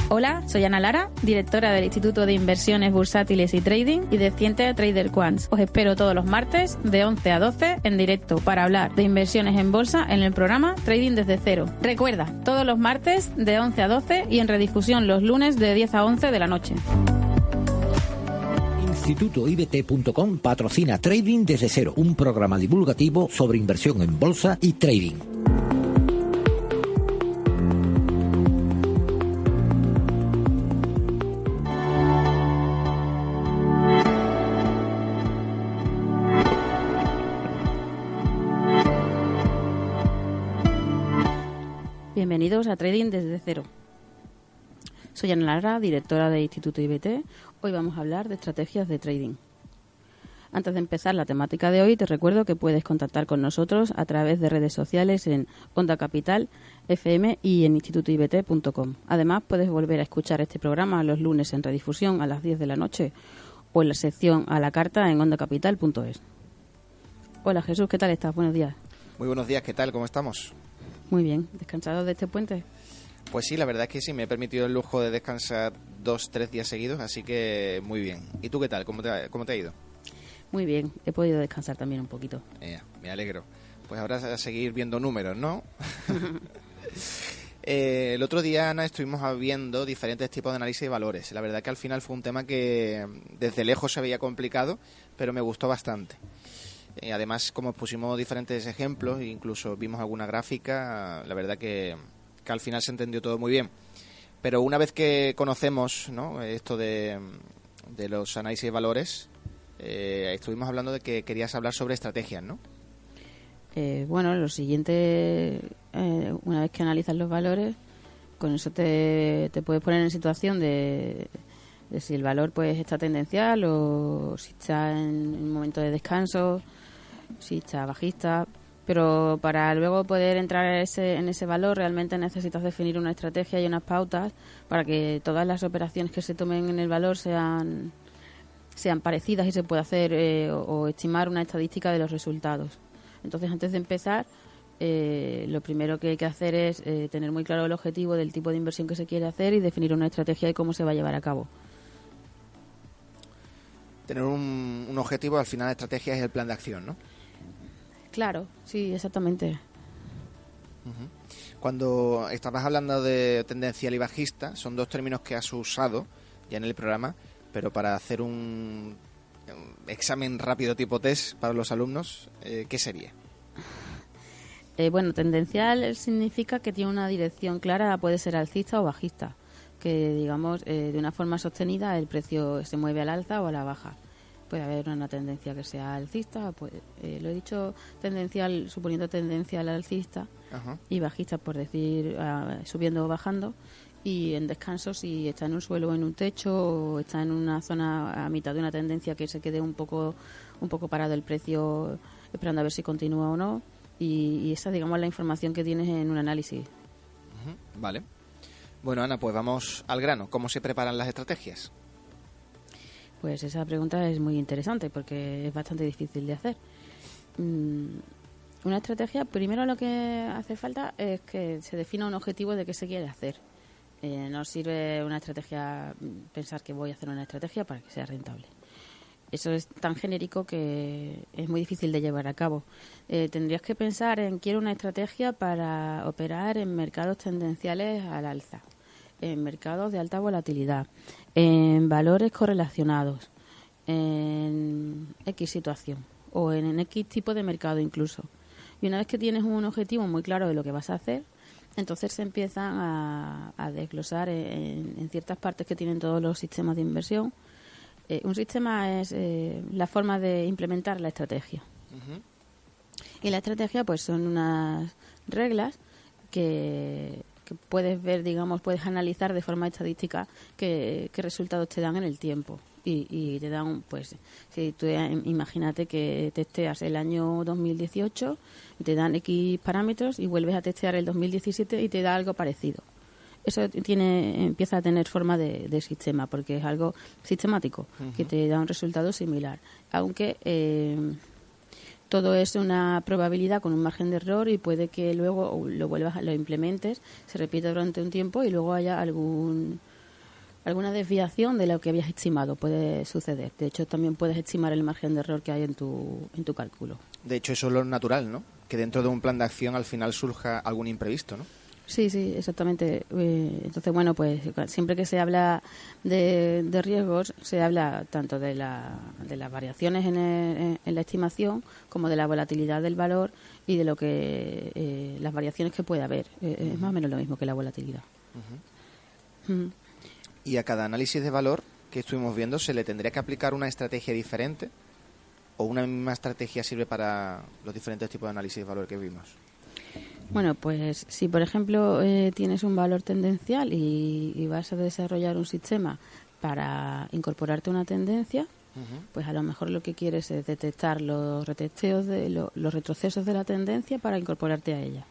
Hola, soy Ana Lara, directora del Instituto de Inversiones Bursátiles y Trading y de Ciente Trader Quants. Os espero todos los martes de 11 a 12 en directo para hablar de inversiones en bolsa en el programa Trading desde cero. Recuerda, todos los martes de 11 a 12 y en redifusión los lunes de 10 a 11 de la noche. InstitutoIBT.com patrocina Trading desde cero, un programa divulgativo sobre inversión en bolsa y trading. Bienvenidos a Trading desde cero. Soy Ana Lara, directora de Instituto IBT. Hoy vamos a hablar de estrategias de trading. Antes de empezar la temática de hoy, te recuerdo que puedes contactar con nosotros a través de redes sociales en Onda Capital, FM y en institutoibt.com. Además, puedes volver a escuchar este programa los lunes en redifusión a las 10 de la noche o en la sección a la carta en ondacapital.es. Hola Jesús, ¿qué tal estás? Buenos días. Muy buenos días, ¿qué tal? ¿Cómo estamos? Muy bien, ¿descansado de este puente? Pues sí, la verdad es que sí, me he permitido el lujo de descansar 2-3 días seguidos, así que muy bien. ¿Y tú qué tal? ¿Cómo te ha ido? Muy bien, he podido descansar también un poquito. Me alegro. Pues ahora a seguir viendo números, ¿no? El otro día, Ana, estuvimos viendo diferentes tipos de análisis de valores. La verdad que al final fue un tema que desde lejos se veía complicado, pero me gustó bastante. Además, como pusimos diferentes ejemplos, incluso vimos alguna gráfica, la verdad que al final se entendió todo muy bien. Pero una vez que conocemos, ¿no?, esto de los análisis de valores, estuvimos hablando de que querías hablar sobre estrategias, ¿no? Bueno, lo siguiente, una vez que analizas los valores, con eso te puedes poner en situación de si el valor pues está tendencial o si está en un momento de descanso, si está bajista. Pero para luego poder entrar en ese valor realmente necesitas definir una estrategia y unas pautas para que todas las operaciones que se tomen en el valor sean parecidas y se pueda hacer o estimar una estadística de los resultados. Entonces, antes de empezar, lo primero que hay que hacer es tener muy claro el objetivo del tipo de inversión que se quiere hacer y definir una estrategia y cómo se va a llevar a cabo. Tener un objetivo, al final la estrategia es el plan de acción, ¿no? Claro, sí, exactamente. Uh-huh. Cuando estabas hablando de tendencial y bajista, son dos términos que has usado ya en el programa, pero para hacer un examen rápido tipo test para los alumnos, ¿qué sería? Bueno, tendencial significa que tiene una dirección clara, puede ser alcista o bajista, que digamos de una forma sostenida el precio se mueve al alza o a la baja. Puede haber una tendencia que sea alcista, pues, lo he dicho tendencial, suponiendo tendencia al alcista. Ajá. Y bajista, por decir, subiendo o bajando, y en descanso si está en un suelo o en un techo o está en una zona a mitad de una tendencia que se quede un poco parado el precio esperando a ver si continúa o no, y esa, digamos, la información que tienes en un análisis. Uh-huh. Vale. Bueno, Ana, pues vamos al grano. ¿Cómo se preparan las estrategias? Pues esa pregunta es muy interesante porque es bastante difícil de hacer. Una estrategia, primero lo que hace falta es que se defina un objetivo de qué se quiere hacer. No sirve una estrategia, pensar que voy a hacer una estrategia para que sea rentable. Eso es tan genérico que es muy difícil de llevar a cabo. Tendrías que pensar en quiero una estrategia para operar en mercados tendenciales al alza, en mercados de alta volatilidad, en valores correlacionados, en X situación o en X tipo de mercado incluso. Y una vez que tienes un objetivo muy claro de lo que vas a hacer, entonces se empiezan a desglosar en ciertas partes que tienen todos los sistemas de inversión. Un sistema es la forma de implementar la estrategia. Uh-huh. Y la estrategia pues son unas reglas que puedes ver, digamos, puedes analizar de forma estadística qué resultados te dan en el tiempo. Y te dan, pues, si tú imagínate que testeas el año 2018, te dan X parámetros y vuelves a testear el 2017 y te da algo parecido. Eso empieza a tener forma de sistema, porque es algo sistemático, uh-huh, que te da un resultado similar. Aunque todo es una probabilidad con un margen de error y puede que luego lo implementes, se repita durante un tiempo y luego haya algún alguna desviación de lo que habías estimado puede suceder. De hecho, también puedes estimar el margen de error que hay en tu cálculo. De hecho, eso es lo natural, ¿no? Que dentro de un plan de acción al final surja algún imprevisto, ¿no? Sí, exactamente. Entonces, bueno, pues siempre que se habla de riesgos, se habla tanto de las variaciones en la estimación como de la volatilidad del valor y de lo que las variaciones que puede haber. Es más o menos lo mismo que la volatilidad. Y a cada análisis de valor que estuvimos viendo, ¿se le tendría que aplicar una estrategia diferente? ¿O una misma estrategia sirve para los diferentes tipos de análisis de valor que vimos? Bueno, pues si por ejemplo tienes un valor tendencial y vas a desarrollar un sistema para incorporarte una tendencia, pues a lo mejor lo que quieres es detectar los retrocesos de la tendencia para incorporarte a ella.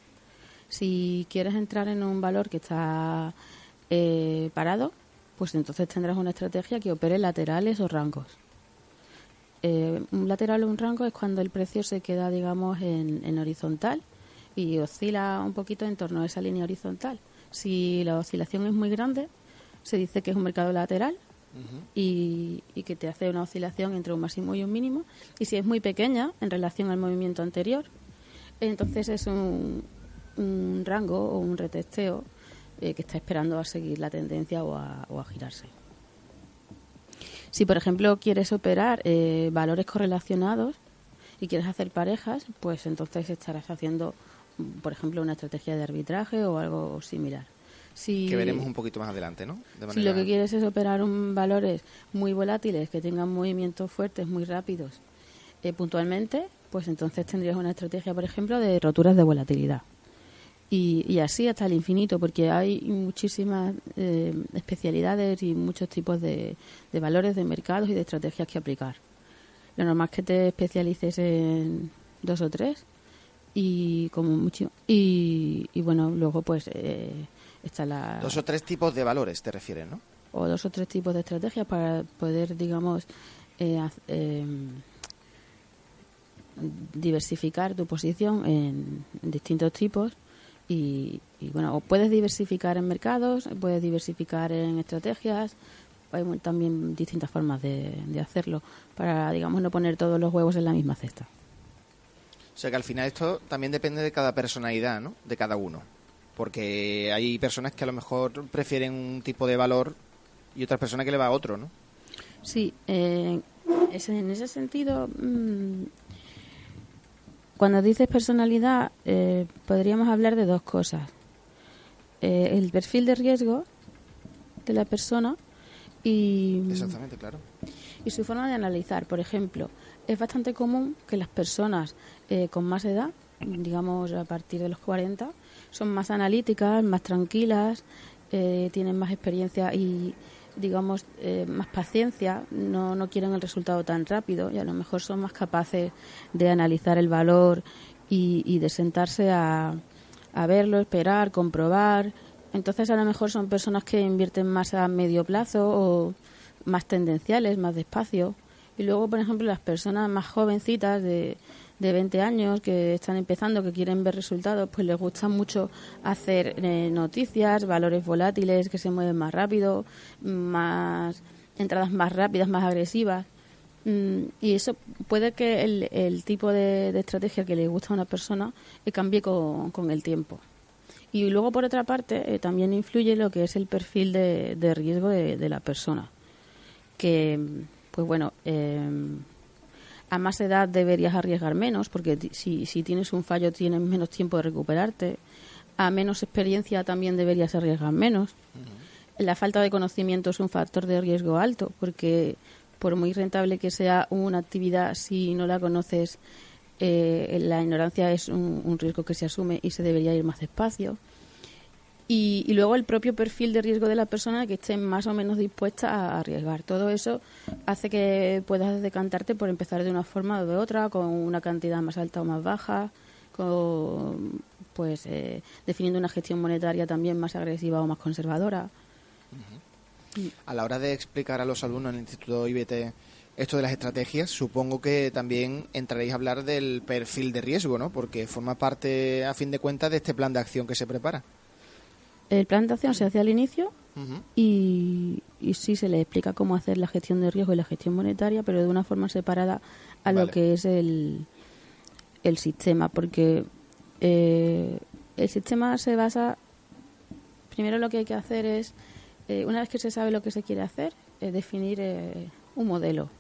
Si quieres entrar en un valor que está parado, pues entonces tendrás una estrategia que opere laterales o rangos. Un lateral o un rango es cuando el precio se queda, digamos, en horizontal y oscila un poquito en torno a esa línea horizontal. Si la oscilación es muy grande, se dice que es un mercado lateral y que te hace una oscilación entre un máximo y un mínimo. Y si es muy pequeña en relación al movimiento anterior, entonces es un rango o un retesteo que está esperando a seguir la tendencia o a girarse. Si, por ejemplo, quieres operar valores correlacionados y quieres hacer parejas, pues entonces estarás haciendo, por ejemplo, una estrategia de arbitraje o algo similar. Que veremos un poquito más adelante, ¿no? Si lo que quieres es operar valores muy volátiles, que tengan movimientos fuertes, muy rápidos, puntualmente, pues entonces tendrías una estrategia, por ejemplo, de roturas de volatilidad. Y así hasta el infinito, porque hay muchísimas especialidades y muchos tipos de valores, de mercados y de estrategias que aplicar. Lo normal es que te especialices en 2 o 3 y como mucho y bueno, luego pues está 2 o 3 tipos de valores te refieres, ¿no? O 2 o 3 tipos de estrategias para poder, digamos, diversificar tu posición en distintos tipos. Y bueno, o puedes diversificar en mercados, puedes diversificar en estrategias. Hay también distintas formas de hacerlo para, digamos, no poner todos los huevos en la misma cesta. O sea que al final esto también depende de cada personalidad, ¿no? De cada uno. Porque hay personas que a lo mejor prefieren un tipo de valor y otras personas que le va a otro, ¿no? Sí, en ese sentido, cuando dices personalidad, podríamos hablar de 2 cosas. El perfil de riesgo de la persona y... Exactamente, claro. Y su forma de analizar. Por ejemplo, es bastante común que las personas con más edad, digamos a partir de los 40, son más analíticas, más tranquilas, tienen más experiencia y, digamos, más paciencia, no quieren el resultado tan rápido y a lo mejor son más capaces de analizar el valor y de sentarse a verlo, esperar, comprobar. Entonces a lo mejor son personas que invierten más a medio plazo o más tendenciales, más despacio. Y luego, por ejemplo, las personas más jovencitas de 20 años que están empezando, que quieren ver resultados, pues les gusta mucho hacer noticias, valores volátiles que se mueven más rápido, más entradas más rápidas, más agresivas. Y eso puede que el tipo de estrategia que le gusta a una persona cambie con el tiempo. Y luego, por otra parte, también influye lo que es el perfil de riesgo de la persona. Que, pues bueno, a más edad deberías arriesgar menos, porque si tienes un fallo tienes menos tiempo de recuperarte. A menos experiencia también deberías arriesgar menos. La falta de conocimiento es un factor de riesgo alto, porque por muy rentable que sea una actividad, si no la conoces, la ignorancia es un riesgo que se asume y se debería ir más despacio. Y luego el propio perfil de riesgo de la persona, que esté más o menos dispuesta a arriesgar. Todo eso hace que puedas decantarte por empezar de una forma o de otra, con una cantidad más alta o más baja, definiendo una gestión monetaria también más agresiva o más conservadora. A la hora de explicar a los alumnos en el Instituto IBT esto de las estrategias, supongo que también entraréis a hablar del perfil de riesgo, ¿no? Porque forma parte, a fin de cuentas, de este plan de acción que se prepara. El plan de acción se hace al inicio y y sí se les explica cómo hacer la gestión de riesgo y la gestión monetaria, pero de una forma separada a Vale. lo que es el sistema, porque el sistema se basa, primero lo que hay que hacer es, una vez que se sabe lo que se quiere hacer, definir un modelo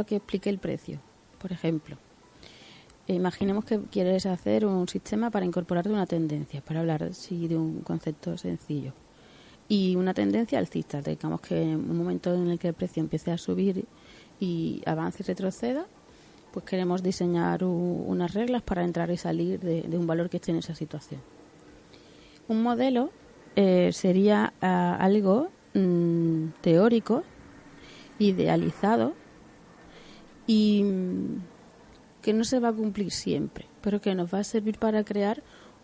que explique el precio. Por ejemplo, imaginemos que quieres hacer un sistema para incorporarte una tendencia, para hablar de un concepto sencillo. Y una tendencia alcista, digamos que en un momento en el que el precio empiece a subir y avance y retroceda, pues queremos diseñar unas reglas para entrar y salir de un valor que esté en esa situación. Un modelo sería algo teórico, idealizado y que no se va a cumplir siempre, pero que nos va a servir para crear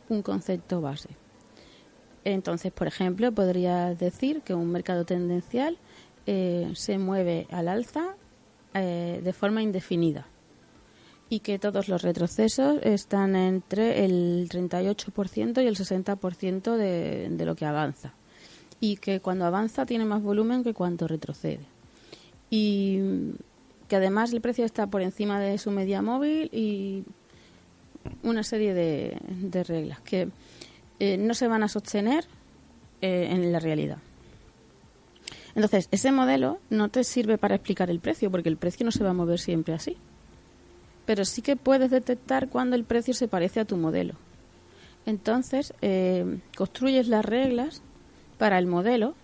un concepto base. Entonces, por ejemplo, podría decir que un mercado tendencial se mueve al alza de forma indefinida y que todos los retrocesos están entre el 38% y el 60% de lo que avanza, y que cuando avanza tiene más volumen que cuando retrocede, y que además el precio está por encima de su media móvil, y una serie de reglas que no se van a sostener en la realidad. Entonces, ese modelo no te sirve para explicar el precio, porque el precio no se va a mover siempre así. Pero sí que puedes detectar cuando el precio se parece a tu modelo. Entonces, construyes las reglas para el modelo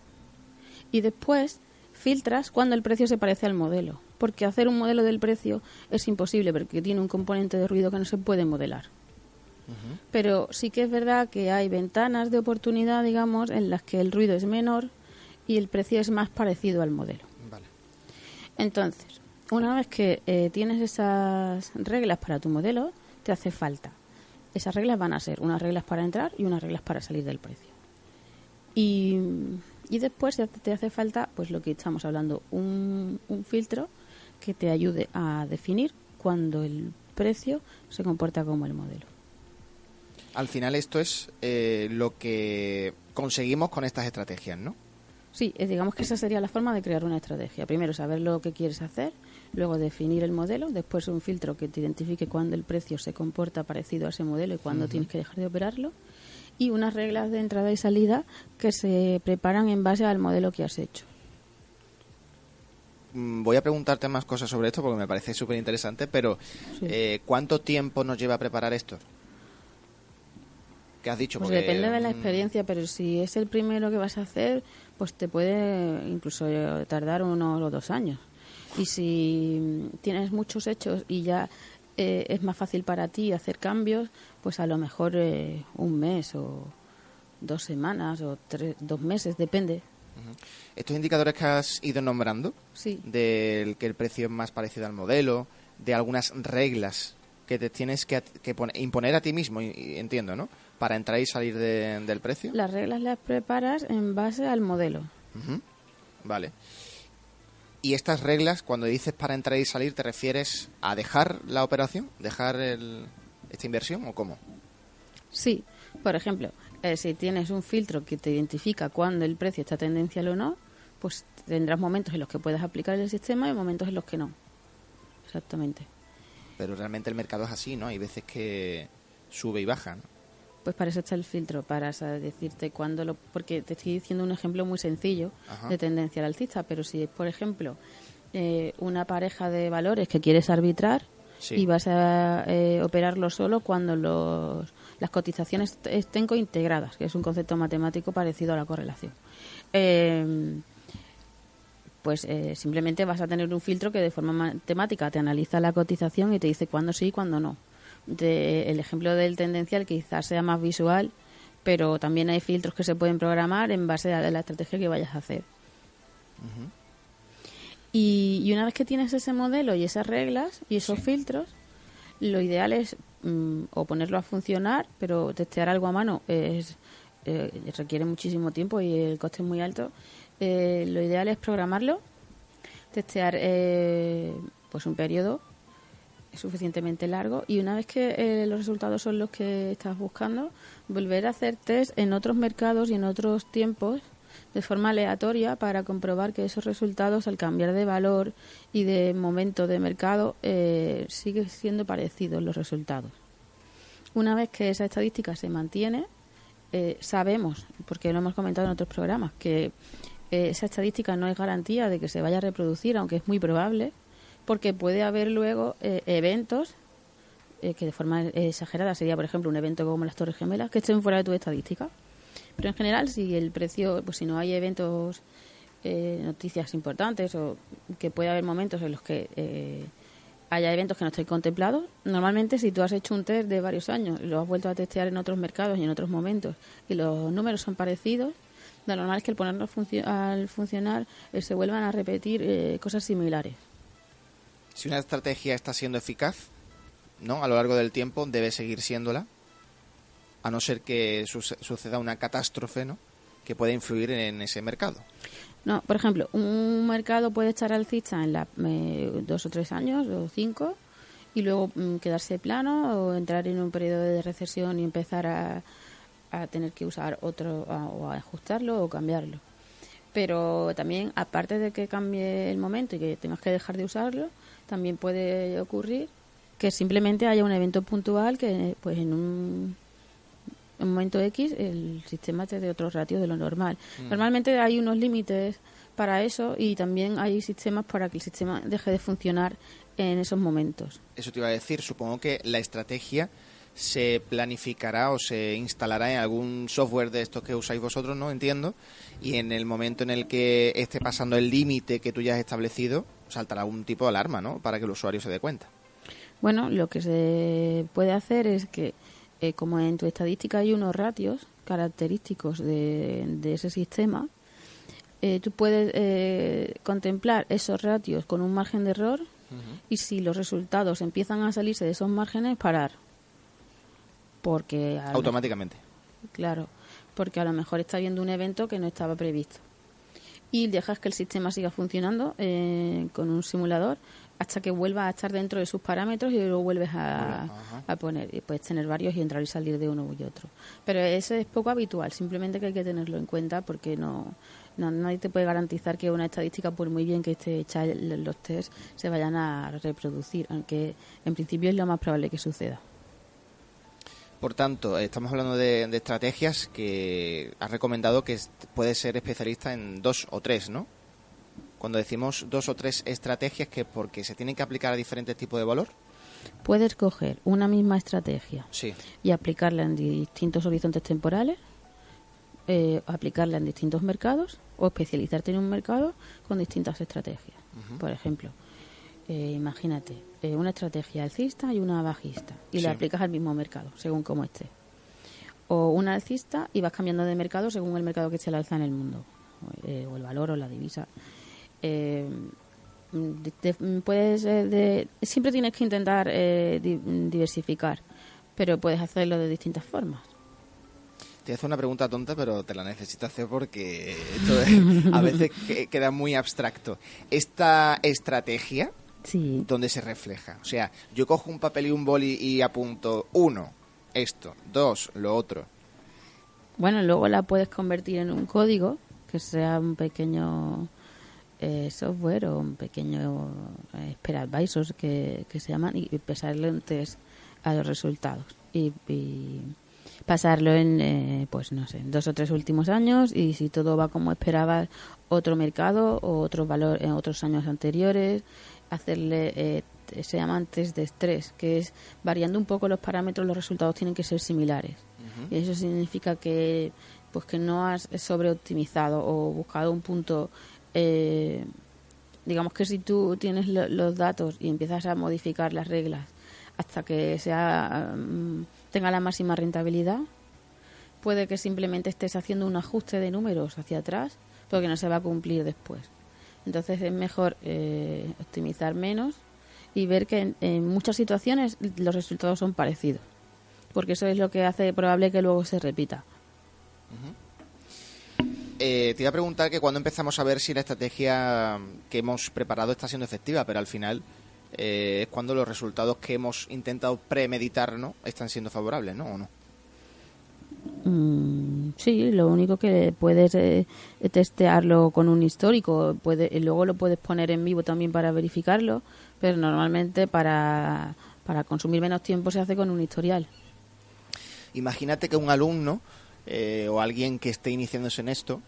y después filtras cuando el precio se parece al modelo. Porque hacer un modelo del precio es imposible, porque tiene un componente de ruido que no se puede modelar. Uh-huh. Pero sí que es verdad que hay ventanas de oportunidad, digamos, en las que el ruido es menor y el precio es más parecido al modelo. Vale. Entonces, una vez que tienes esas reglas para tu modelo, te hace falta. Esas reglas van a ser unas reglas para entrar y unas reglas para salir del precio. Y después te hace falta, pues lo que estamos hablando, un filtro que te ayude a definir cuando el precio se comporta como el modelo. Al final esto es lo que conseguimos con estas estrategias, ¿no? Sí, digamos que esa sería la forma de crear una estrategia. Primero saber lo que quieres hacer, luego definir el modelo, después un filtro que te identifique cuando el precio se comporta parecido a ese modelo y cuando tienes que dejar de operarlo, y unas reglas de entrada y salida que se preparan en base al modelo que has hecho. Voy a preguntarte más cosas sobre esto porque me parece súper interesante, pero sí. ¿Cuánto tiempo nos lleva a preparar esto? ¿Qué has dicho? Pues porque depende de la experiencia, pero si es el primero que vas a hacer, pues te puede incluso tardar 1 o 2 años. Y si tienes muchos hechos y ya es más fácil para ti hacer cambios, pues a lo mejor 1 mes o 2 semanas o 2 meses, depende. Uh-huh. Estos indicadores que has ido nombrando, sí, del que el precio es más parecido al modelo, de algunas reglas que te tienes que imponer a ti mismo, entiendo, ¿no? Para entrar y salir del precio. Las reglas las preparas en base al modelo. Uh-huh. Vale. ¿Y estas reglas, cuando dices para entrar y salir, te refieres a dejar la operación? ¿Dejar esta inversión o cómo? Sí. Por ejemplo, si tienes un filtro que te identifica cuando el precio está tendencial o no, pues tendrás momentos en los que puedas aplicar el sistema y momentos en los que no. Exactamente. Pero realmente el mercado es así, ¿no? Hay veces que sube y baja, ¿no? Pues para eso está el filtro, para decirte cuándo porque te estoy diciendo un ejemplo muy sencillo de tendencia alcista, pero si es, por ejemplo, una pareja de valores que quieres arbitrar y vas a operarlo solo cuando las cotizaciones estén cointegradas, que es un concepto matemático parecido a la correlación. Pues simplemente vas a tener un filtro que de forma matemática te analiza la cotización y te dice cuándo sí y cuándo no. El ejemplo del tendencial quizás sea más visual, pero también hay filtros que se pueden programar en base a la estrategia que vayas a hacer. Uh-huh. Y una vez que tienes ese modelo y esas reglas y esos filtros, lo ideal es o ponerlo a funcionar, pero testear algo a mano requiere muchísimo tiempo y el coste es muy alto. Lo ideal es programarlo, testear pues un periodo suficientemente largo, y una vez que los resultados son los que estás buscando, volver a hacer test en otros mercados y en otros tiempos de forma aleatoria para comprobar que esos resultados, al cambiar de valor y de momento de mercado, siguen siendo parecidos los resultados. Una vez que esa estadística se mantiene, sabemos, porque lo hemos comentado en otros programas, que esa estadística no es garantía de que se vaya a reproducir, aunque es muy probable, porque puede haber luego eventos que de forma exagerada sería, por ejemplo, un evento como las Torres Gemelas, que estén fuera de tu estadística. Pero en general, si el precio, pues si no hay eventos, noticias importantes, o que puede haber momentos en los que haya eventos que no estén contemplados, normalmente si tú has hecho un test de varios años y lo has vuelto a testear en otros mercados y en otros momentos y los números son parecidos, lo normal es que al ponerlo al funcionar se vuelvan a repetir cosas similares. Si una estrategia está siendo eficaz, ¿no?, a lo largo del tiempo, debe seguir siéndola, a no ser que suceda una catástrofe, ¿no?, que pueda influir en ese mercado. No, por ejemplo, un mercado puede estar alcista en 2 o 3 años o 5 y luego quedarse plano o entrar en un periodo de recesión y empezar a tener que usar otro o a ajustarlo o cambiarlo. Pero también, aparte de que cambie el momento y que tengas que dejar de usarlo, también puede ocurrir que simplemente haya un evento puntual que pues en un momento X el sistema te dé otro ratio de lo normal. Normalmente hay unos límites para eso y también hay sistemas para que el sistema deje de funcionar en esos momentos. Eso te iba a decir, supongo que la estrategia se planificará o se instalará en algún software de estos que usáis vosotros, ¿no? Entiendo, y en el momento en el que esté pasando el límite que tú ya has establecido, saltará un tipo de alarma, ¿no?, para que el usuario se dé cuenta. Bueno, lo que se puede hacer es que, como en tu estadística hay unos ratios característicos de ese sistema, tú puedes contemplar esos ratios con un margen de error y si los resultados empiezan a salirse de esos márgenes, parar. Porque automáticamente. Claro, porque a lo mejor está viendo un evento que no estaba previsto. Y dejas que el sistema siga funcionando con un simulador hasta que vuelva a estar dentro de sus parámetros y lo vuelves a poner. Y puedes tener varios y entrar y salir de uno y otro. Pero eso es poco habitual, simplemente que hay que tenerlo en cuenta porque nadie te puede garantizar que una estadística, por muy bien que esté hecha los test, se vayan a reproducir, aunque en principio es lo más probable que suceda. Por tanto, estamos hablando de estrategias que has recomendado que puedes ser especialista en 2 o 3, ¿no? Cuando decimos 2 o 3 estrategias, ¿que porque se tienen que aplicar a diferentes tipos de valor? Puedes coger una misma estrategia sí, y aplicarla en distintos horizontes temporales, aplicarla en distintos mercados o especializarte en un mercado con distintas estrategias. Por ejemplo, imagínate una estrategia alcista y una bajista y la aplicas al mismo mercado según cómo esté, o una alcista y vas cambiando de mercado según el mercado que esté al alza en el mundo, o el valor o la divisa. Siempre tienes que intentar diversificar, pero puedes hacerlo de distintas formas. Te hace una pregunta tonta, pero te la necesito hacer porque esto a veces queda muy abstracto. Esta estrategia, sí, ¿dónde se refleja? O sea, yo cojo un papel y un boli y apunto 1, esto, 2, lo otro. Bueno, luego la puedes convertir en un código, que sea un pequeño software o un pequeño Expert Advisors que se llaman, y pasarle un test a los resultados y pasarlo en, pues no sé, 2 o 3 últimos años, y si todo va como esperabas, otro mercado o otro valor en otros años anteriores, hacerle, se llaman test de estrés, que es variando un poco los parámetros, los resultados tienen que ser similares. Y eso significa que pues que no has sobreoptimizado o buscado un punto, digamos que si tú tienes los datos y empiezas a modificar las reglas hasta que tenga la máxima rentabilidad, puede que simplemente estés haciendo un ajuste de números hacia atrás porque no se va a cumplir después. Entonces es mejor optimizar menos y ver que en muchas situaciones los resultados son parecidos, porque eso es lo que hace probable que luego se repita. Te iba a preguntar que cuando empezamos a ver si la estrategia que hemos preparado está siendo efectiva, pero al final es cuando los resultados que hemos intentado premeditar, ¿no?, están siendo favorables, ¿no? ¿O no? Sí, lo único que puedes testearlo con un histórico, luego lo puedes poner en vivo también para verificarlo, pero normalmente para consumir menos tiempo se hace con un historial. Imagínate que un alumno o alguien que esté iniciándose en esto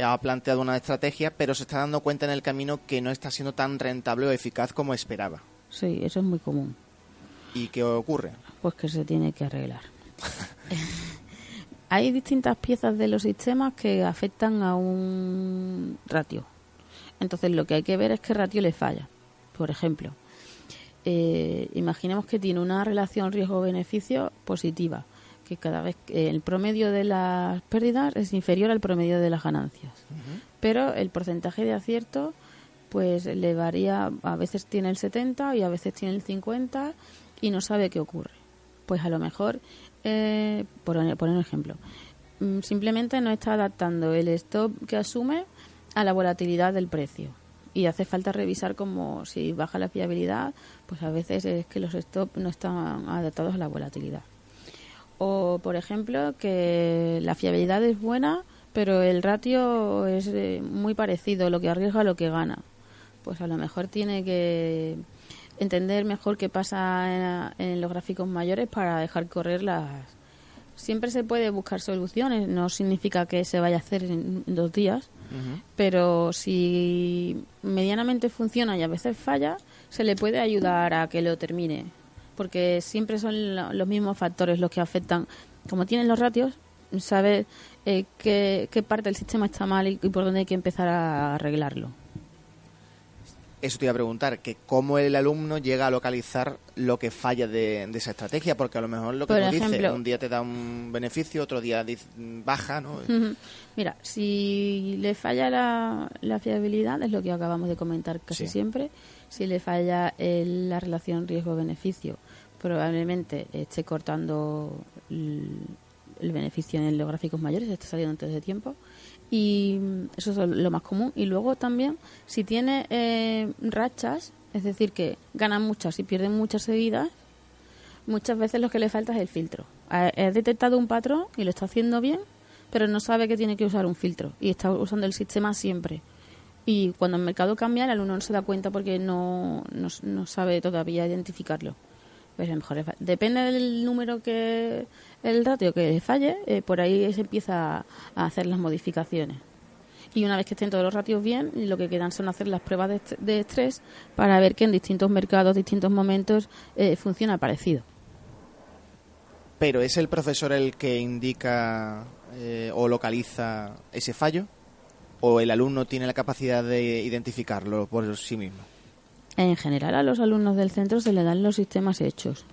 ha planteado una estrategia, pero se está dando cuenta en el camino que no está siendo tan rentable o eficaz como esperaba. Sí, eso es muy común. ¿Y qué ocurre? Pues que se tiene que arreglar. Hay distintas piezas de los sistemas que afectan a un ratio. Entonces lo que hay que ver es qué ratio le falla. Por ejemplo, imaginemos que tiene una relación riesgo-beneficio positiva, que cada vez el promedio de las pérdidas es inferior al promedio de las ganancias. Uh-huh. Pero el porcentaje de acierto pues le varía, a veces tiene el 70 y a veces tiene el 50 y no sabe qué ocurre. Pues a lo mejor, por un ejemplo, simplemente no está adaptando el stop que asume a la volatilidad del precio. Y hace falta revisar como si baja la fiabilidad, pues a veces es que los stops no están adaptados a la volatilidad. O, por ejemplo, que la fiabilidad es buena, pero el ratio es muy parecido, lo que arriesga a lo que gana. Pues a lo mejor tiene que entender mejor qué pasa en los gráficos mayores para dejar correr las... Siempre se puede buscar soluciones, no significa que se vaya a hacer en 2 días, uh-huh. Pero si medianamente funciona y a veces falla, se le puede ayudar a que lo termine, porque siempre son los mismos factores los que afectan. Como tienen los ratios, sabe qué parte del sistema está mal y por dónde hay que empezar a arreglarlo. Eso te iba a preguntar, que cómo el alumno llega a localizar lo que falla de esa estrategia, porque a lo mejor lo que tú dices, un día te da un beneficio, otro día baja, ¿no? Uh-huh. Mira, si le falla la fiabilidad, es lo que acabamos de comentar casi siempre, si le falla la relación riesgo-beneficio, probablemente esté cortando el beneficio en los gráficos mayores, esté saliendo antes de tiempo. Y eso es lo más común. Y luego también, si tiene rachas, es decir, que ganan muchas y pierden muchas seguidas, muchas veces lo que le falta es el filtro. Ha detectado un patrón y lo está haciendo bien, pero no sabe que tiene que usar un filtro y está usando el sistema siempre. Y cuando el mercado cambia, el alumno no se da cuenta porque no sabe todavía identificarlo. Pues a lo mejor depende del número el ratio que le falle, por ahí se empieza a hacer las modificaciones. Y una vez que estén todos los ratios bien, lo que quedan son hacer las pruebas de estrés para ver que en distintos mercados, distintos momentos, funciona parecido. ¿Pero es el profesor el que indica o localiza ese fallo? ¿O el alumno tiene la capacidad de identificarlo por sí mismo? En general, a los alumnos del centro se les dan los sistemas hechos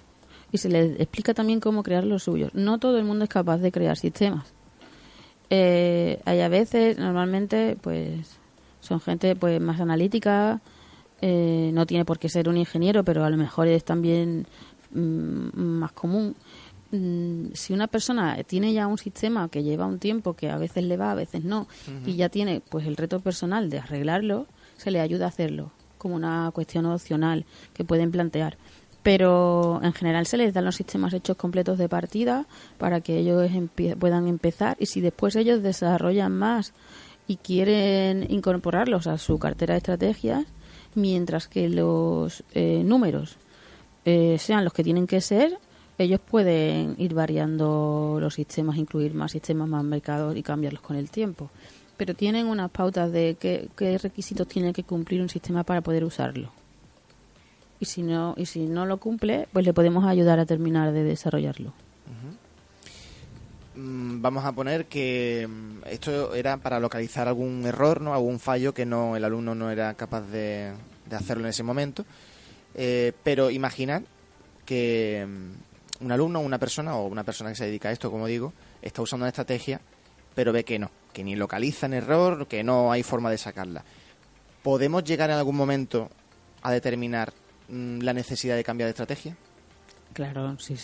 y se les explica también cómo crear los suyos. No todo el mundo es capaz de crear sistemas. Hay a veces, normalmente, pues son gente pues más analítica, no tiene por qué ser un ingeniero, pero a lo mejor es también más común. Si una persona tiene ya un sistema que lleva un tiempo, que a veces le va, a veces no, uh-huh. Y ya tiene pues el reto personal de arreglarlo, se le ayuda a hacerlo como una cuestión opcional que pueden plantear. Pero en general se les dan los sistemas hechos completos de partida para que ellos puedan empezar, y si después ellos desarrollan más y quieren incorporarlos a su cartera de estrategias, mientras que los números sean los que tienen que ser, ellos pueden ir variando los sistemas, incluir más sistemas, más mercados y cambiarlos con el tiempo. Pero tienen unas pautas de qué requisitos tiene que cumplir un sistema para poder usarlo. Y si no lo cumple, pues le podemos ayudar a terminar de desarrollarlo. Uh-huh. Vamos a poner que esto era para localizar algún error, ¿no? Algún fallo que el alumno no era capaz de hacerlo en ese momento. Pero imaginad que un alumno, una persona que se dedica a esto, como digo, está usando una estrategia, pero ve que no, que ni localiza en error, que no hay forma de sacarla. ¿Podemos llegar en algún momento a determinar la necesidad de cambiar de estrategia? Claro, sí.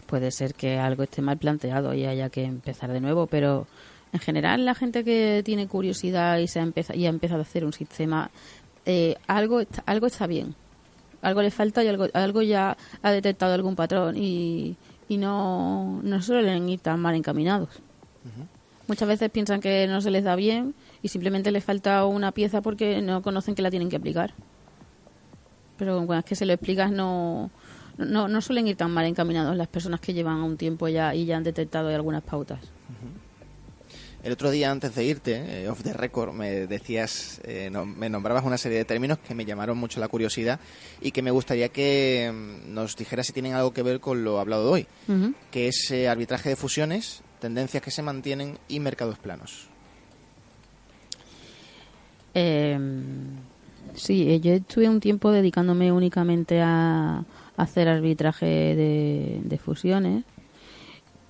Puede ser que algo esté mal planteado y haya que empezar de nuevo, pero en general la gente que tiene curiosidad y ha empezado a hacer un sistema, algo está bien. Algo le falta y algo ya ha detectado algún patrón y no suelen ir tan mal encaminados. Muchas veces piensan que no se les da bien y simplemente les falta una pieza porque no conocen que la tienen que aplicar. Pero cuando es que se lo explicas no suelen ir tan mal encaminados las personas que llevan un tiempo ya y ya han detectado algunas pautas. El otro día, antes de irte, off the record, me decías, me nombrabas una serie de términos que me llamaron mucho la curiosidad y que me gustaría que nos dijeras si tienen algo que ver con lo hablado de hoy, que es arbitraje de fusiones, tendencias que se mantienen y mercados planos. Sí, yo estuve un tiempo dedicándome únicamente a hacer arbitraje de fusiones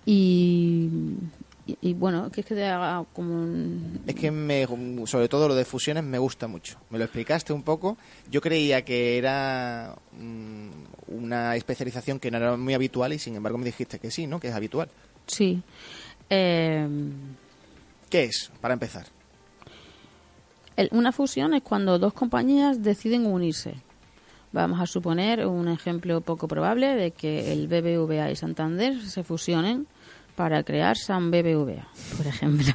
y bueno, que es que te haga como Es que sobre todo lo de fusiones me gusta mucho. Me lo explicaste un poco. Yo creía que era una especialización que no era muy habitual y sin embargo me dijiste que sí, ¿no? Que es habitual. Sí. ¿Qué es, para empezar? Una fusión es cuando dos compañías deciden unirse. Vamos a suponer un ejemplo poco probable de que el BBVA y Santander se fusionen para crear San BBVA, por ejemplo.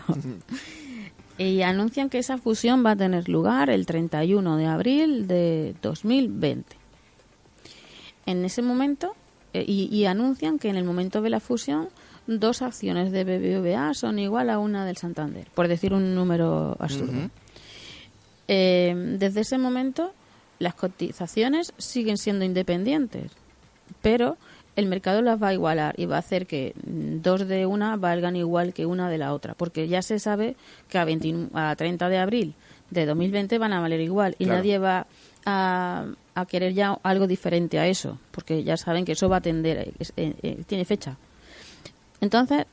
Y anuncian que esa fusión va a tener lugar el 31 de abril de 2020. En ese momento, y anuncian que en el momento de la fusión, 2 acciones de BBVA son igual a una del Santander, por decir un número absurdo. Desde ese momento, las cotizaciones siguen siendo independientes, pero el mercado las va a igualar y va a hacer que 2 de una valgan igual que una de la otra, porque ya se sabe que a 30 de abril de 2020 van a valer igual y nadie va a querer ya algo diferente a eso, porque ya saben que eso va a tender, tiene fecha. Entonces,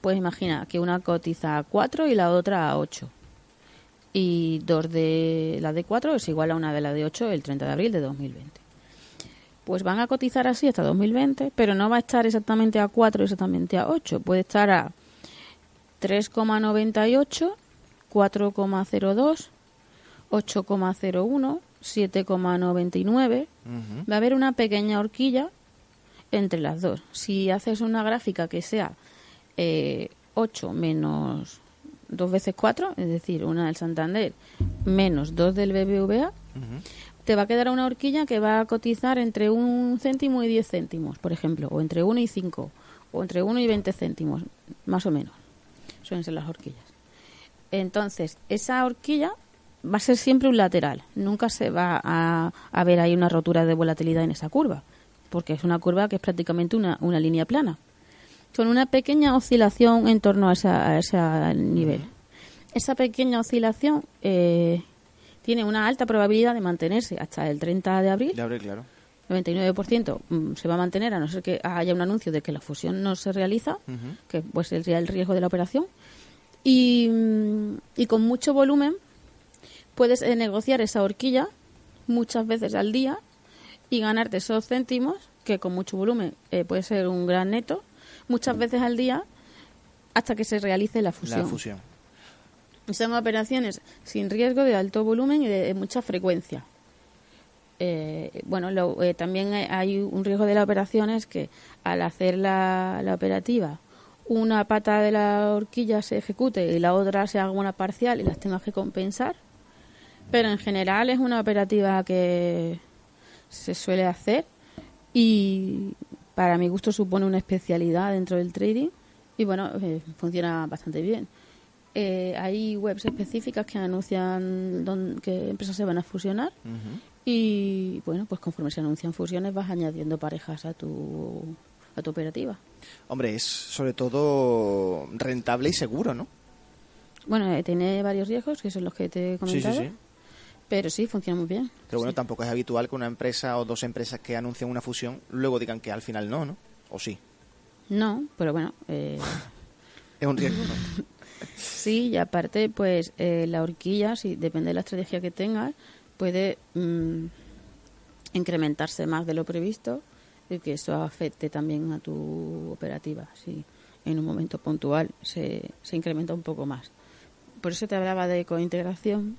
pues imagina que una cotiza a 4 y la otra a 8. Y 2 de la de 4 es igual a una de la de 8 el 30 de abril de 2020. Pues van a cotizar así hasta 2020, pero no va a estar exactamente a 4, exactamente a 8. Puede estar a 3,98, 4,02, 8,01, 7,99. Va a haber una pequeña horquilla entre las dos. Si haces una gráfica que sea 8 menos 2 veces 4, es decir, una del Santander menos 2 del BBVA, te va a quedar una horquilla que va a cotizar entre 1 céntimo y 10 céntimos, por ejemplo, o entre 1 y 5, o entre 1 y 20 céntimos, más o menos. Suelen ser las horquillas. Entonces, esa horquilla va a ser siempre un lateral. Nunca se va a ver ahí una rotura de volatilidad en esa curva, porque es una curva que es prácticamente una línea plana, con una pequeña oscilación en torno a ese nivel. Esa pequeña oscilación tiene una alta probabilidad de mantenerse hasta el 30 de abril. De abril, claro. 99% se va a mantener, a no ser que haya un anuncio de que la fusión no se realiza, que pues sería el riesgo de la operación. Y con mucho volumen puedes negociar esa horquilla muchas veces al día y ganarte esos céntimos, que con mucho volumen puede ser un gran neto, muchas veces al día hasta que se realice la fusión. Son operaciones sin riesgo, de alto volumen y de mucha frecuencia. También hay un riesgo de la operación, es que al hacer la operativa, una pata de la horquilla se ejecute y la otra se haga una parcial y las tengas que compensar. Pero en general es una operativa que se suele hacer y para mi gusto supone una especialidad dentro del trading y funciona bastante bien. Hay webs específicas que anuncian qué empresas se van a fusionar y pues conforme se anuncian fusiones vas añadiendo parejas a tu operativa. Hombre, es sobre todo rentable y seguro, ¿no? Bueno, tiene varios riesgos, que son los que te he comentado. Sí. Pero sí, funciona muy bien. Pero bueno, tampoco es habitual que una empresa o dos empresas que anuncian una fusión luego digan que al final no, ¿no? ¿O sí? No, pero bueno... Es un riesgo, ¿no? Sí, y aparte, pues la horquilla, si depende de la estrategia que tengas, puede incrementarse más de lo previsto y que eso afecte también a tu operativa. Si en un momento puntual se incrementa un poco más. Por eso te hablaba de cointegración,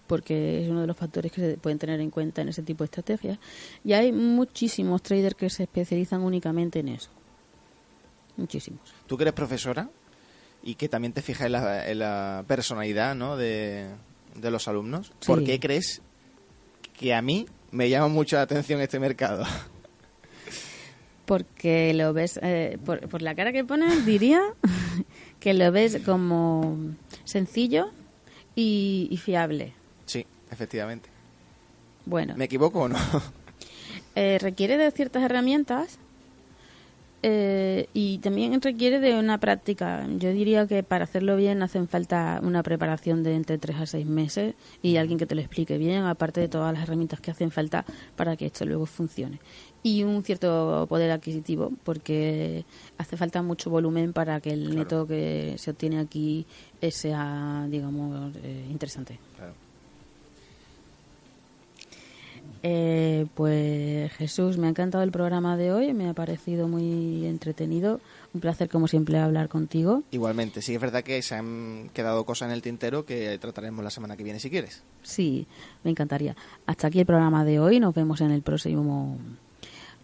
porque es uno de los factores que se pueden tener en cuenta en ese tipo de estrategias. Y hay muchísimos traders que se especializan únicamente en eso. Muchísimos. Tú que eres profesora, y que también te fijas en la personalidad, ¿no?, de los alumnos. Sí. ¿Por qué crees que a mí me llama mucho la atención este mercado? Porque lo ves, por la cara que pones, diría que lo ves como sencillo y fiable. Sí, efectivamente. Bueno, ¿Me equivoco o no? requiere de ciertas herramientas y también requiere de una práctica. Yo diría que para hacerlo bien hacen falta una preparación de entre 3 a 6 meses y alguien que te lo explique bien, aparte de todas las herramientas que hacen falta para que esto luego funcione. Y un cierto poder adquisitivo, porque hace falta mucho volumen para que el neto que se obtiene aquí sea, digamos, interesante. Claro. Pues Jesús, me ha encantado el programa de hoy, me ha parecido muy entretenido, un placer como siempre hablar contigo. Igualmente, sí es verdad que se han quedado cosas en el tintero que trataremos la semana que viene si quieres. Sí, me encantaría. Hasta aquí el programa de hoy, nos vemos en el próximo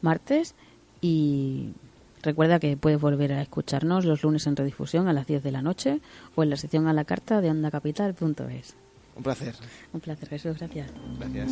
martes y recuerda que puedes volver a escucharnos los lunes en redifusión a las 10 de la noche o en la sección a la carta de ondacapital.es. Un placer. Un placer, Jesús, gracias. Gracias.